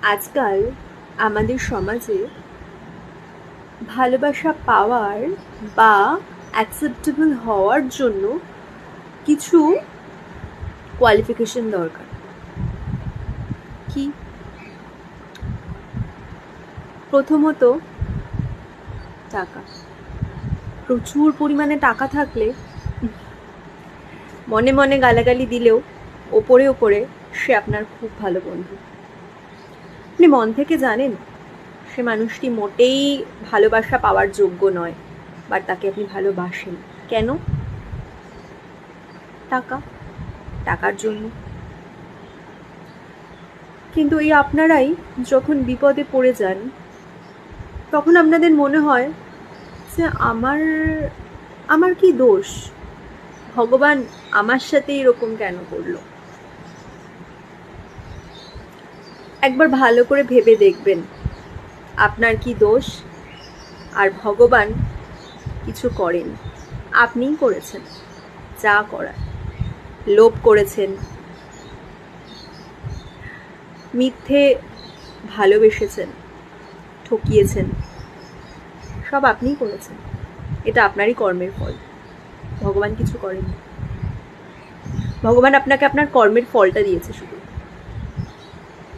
আজকাল আমাদের সমাজে ভালোবাসা পাওয়ার বা অ্যাকসেপ্টেবল হওয়ার জন্য কিছু কোয়ালিফিকেশন দরকার। কি? প্রথমত টাকা। প্রচুর পরিমাণে টাকা থাকলে মনে মনে গালাগালি দিলেও ওপরে ওপরে সে আপনার খুব ভালো বন্ধু। আপনি মন থেকে জানেন সে মানুষটি মোটেই ভালোবাসা পাওয়ার যোগ্য নয়, বাট তাকে আপনি ভালোবাসেন। কেন? টাকার জন্য। কিন্তু এই আপনারাই যখন বিপদে পড়ে যান তখন আপনাদের মনে হয় যে আমার কি দোষ, ভগবান আমার সাথে এরকম কেন করলো। একবার ভালো করে ভেবে দেখবেন আপনার কি দোষ, আর ভগবান কিছু করেন, আপনিই করেছেন যা করার। লোভ করেছেন, মিথ্যে ভালোবেসেছেন, ঠকিয়েছেন, সব আপনিই করেছেন। এটা আপনারই কর্মের ফল, ভগবান কিছু করেনি। ভগবান আপনাকে আপনার কর্মের ফলটা দিয়েছে শুধু।